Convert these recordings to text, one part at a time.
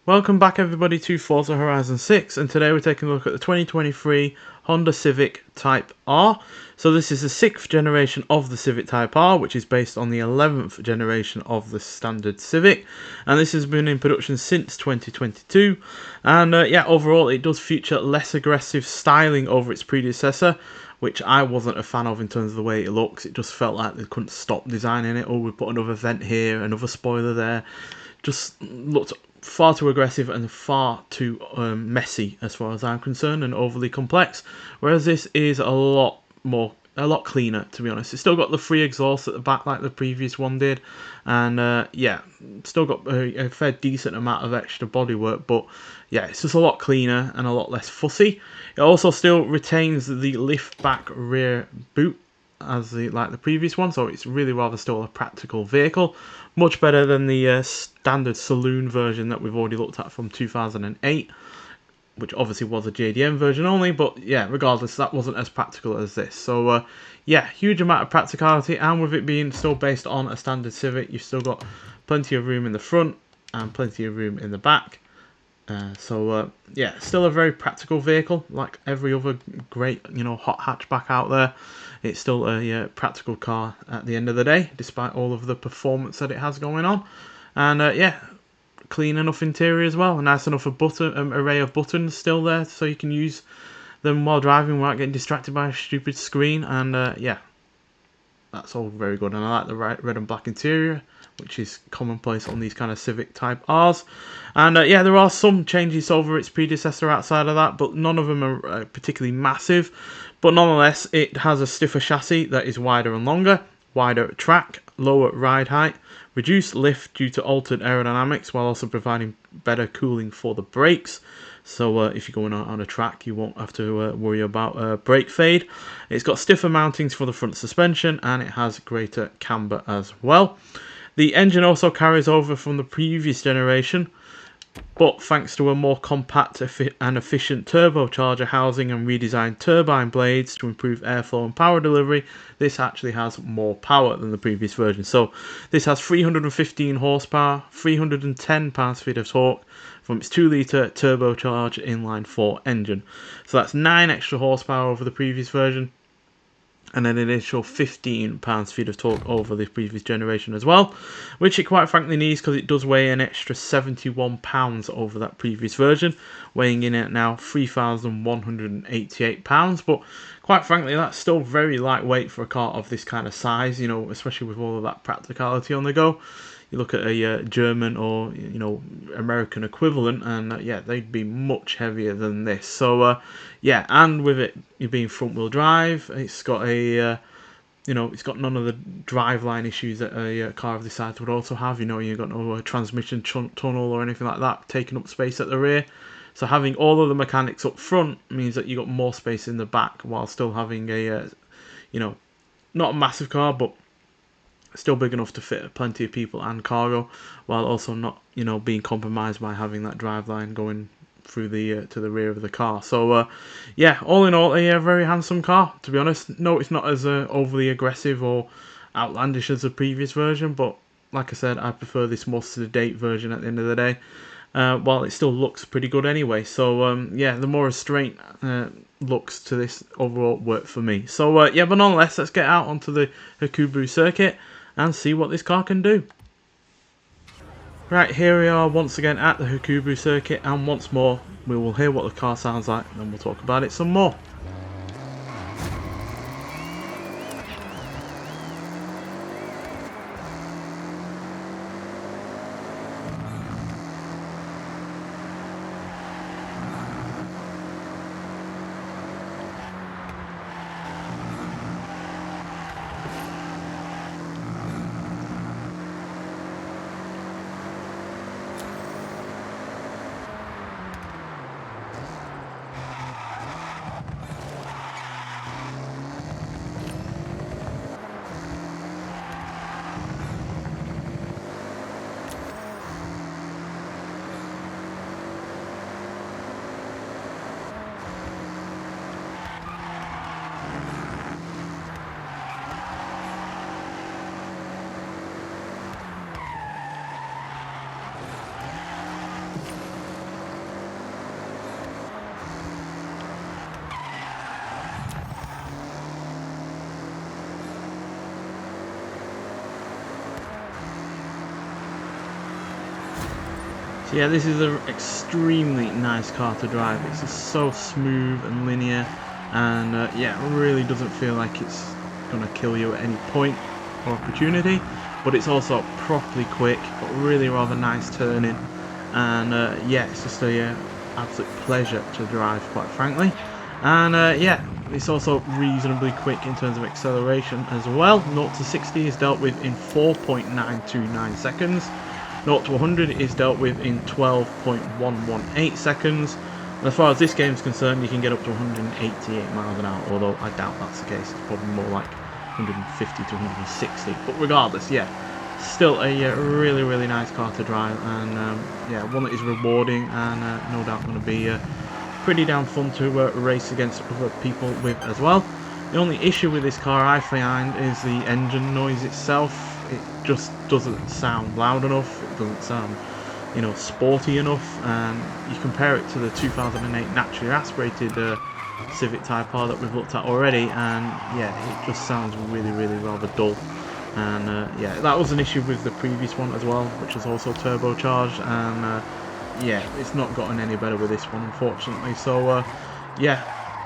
Welcome back everybody to Forza Horizon 6, and today we're taking a look at the 2023 Honda Civic Type R. So this is the 6th generation of the Civic Type R, which is based on the 11th generation of the standard Civic, and this has been in production since 2022, and overall it does feature less aggressive styling over its predecessor, which I wasn't a fan of in terms of the way it looks. It just felt like they couldn't stop designing it. Oh, we put another vent here, another spoiler there. Just looked far too aggressive and far too messy as far as I'm concerned, and overly complex. Whereas this is a lot cleaner, to be honest. It's still got the free exhaust at the back like the previous one did, and still got a fair decent amount of extra bodywork, but yeah, it's just a lot cleaner and a lot less fussy. It also still retains the lift back rear boot as like the previous one, so it's really rather still a practical vehicle, much better than the standard saloon version that we've already looked at from 2008, which obviously was a JDM version only, but yeah, regardless, that wasn't as practical as this. So huge amount of practicality, and with it being still based on a standard Civic, you've still got plenty of room in the front and plenty of room in the back. Still a very practical vehicle, like every other great, hot hatchback out there. It's still a practical car at the end of the day, despite all of the performance that it has going on. And clean enough interior as well, a nice enough array of buttons still there, so you can use them while driving without getting distracted by a stupid screen. And that's all very good. And I like the red and black interior, which is commonplace on these kind of Civic Type Rs. And there are some changes over its predecessor outside of that, but none of them are particularly massive. But nonetheless, it has a stiffer chassis that is wider and longer, wider track, lower ride height, reduced lift due to altered aerodynamics, while also providing better cooling for the brakes. So if you're going out on a track, you won't have to worry about brake fade. It's got stiffer mountings for the front suspension, and it has greater camber as well. The engine also carries over from the previous generation, but thanks to a more compact and efficient turbocharger housing and redesigned turbine blades to improve airflow and power delivery, this actually has more power than the previous version. So this has 315 horsepower, 310 pounds-feet of torque from its 2-litre turbocharged inline-4 engine. So that's 9 extra horsepower over the previous version, and an initial 15 pounds-feet of torque over the previous generation as well, which it quite frankly needs, because it does weigh an extra 71 pounds over that previous version, weighing in at now 3,188 pounds. But quite frankly, that's still very lightweight for a car of this kind of size, especially with all of that practicality on the go. You look at a German or American equivalent, and they'd be much heavier than this. So and with it being front-wheel drive, it's got it's got none of the driveline issues that a car of this size would also have. You've got no transmission tunnel or anything like that taking up space at the rear. So having all of the mechanics up front means that you've got more space in the back, while still having a not a massive car, but still big enough to fit plenty of people and cargo, while also not being compromised by having that driveline going through the to the rear of the car. So all in all, a very handsome car, to be honest. No, it's not as overly aggressive or outlandish as the previous version, but like I said, I prefer this more sedate version at the end of the day, while it still looks pretty good anyway. So the more restraint looks to this overall work for me. So but nonetheless, let's get out onto the Hakubu circuit and see what this car can do. Right, here we are once again at the Hakubu circuit, and once more we will hear what the car sounds like, and then we'll talk about it some more. So yeah, this is an extremely nice car to drive. It's just so smooth and linear, and yeah, it really doesn't feel like it's gonna kill you at any point or opportunity. But it's also properly quick, but really rather nice turning, and yeah, it's just a absolute pleasure to drive, quite frankly. And yeah, it's also reasonably quick in terms of acceleration as well. 0 to 60 is dealt with in 4.929 seconds. 0 to 100 is dealt with in 12.118 seconds. And as far as this game is concerned, you can get up to 188 miles an hour, although I doubt that's the case. It's probably more like 150 to 160. But regardless, yeah, still a really, really nice car to drive, and yeah, one that is rewarding, and no doubt going to be pretty damn fun to race against other people with as well. The only issue with this car I find is the engine noise itself. It just doesn't sound loud enough. It doesn't sound, you know, sporty enough. And you compare it to the 2008 naturally aspirated Civic Type R that we've looked at already, and yeah, it just sounds really, really rather dull. And yeah, that was an issue with the previous one as well, which was also turbocharged, and yeah, it's not gotten any better with this one, unfortunately. So yeah,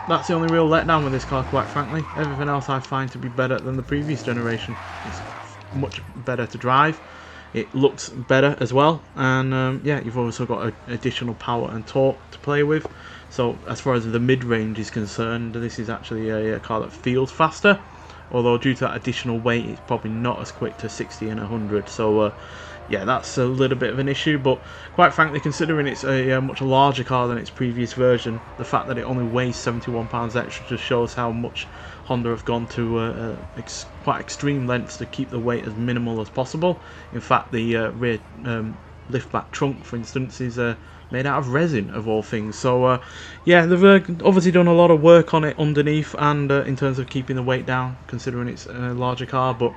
that's the only real letdown with this car, quite frankly. Everything else I find to be better than the previous generation. It's much better to drive. It looks better as well, and yeah, you've also got additional power and torque to play with. So as far as the mid-range is concerned, this is actually a car that feels faster, although due to that additional weight, it's probably not as quick to 60 and 100. So yeah, that's a little bit of an issue, but quite frankly, considering it's a much larger car than its previous version, the fact that it only weighs 71 pounds extra just shows how much Honda have gone to quite extreme lengths to keep the weight as minimal as possible. In fact, the rear lift-back trunk, for instance, is made out of resin, of all things. So yeah, they've obviously done a lot of work on it underneath, and in terms of keeping the weight down, considering it's a larger car. But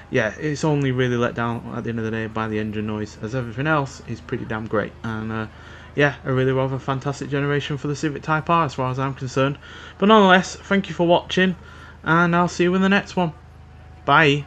yeah, it's only really let down at the end of the day by the engine noise, as everything else is pretty damn great. And yeah, a really rather fantastic generation for the Civic Type R as far as I'm concerned. But nonetheless, thank you for watching, and I'll see you in the next one. Bye.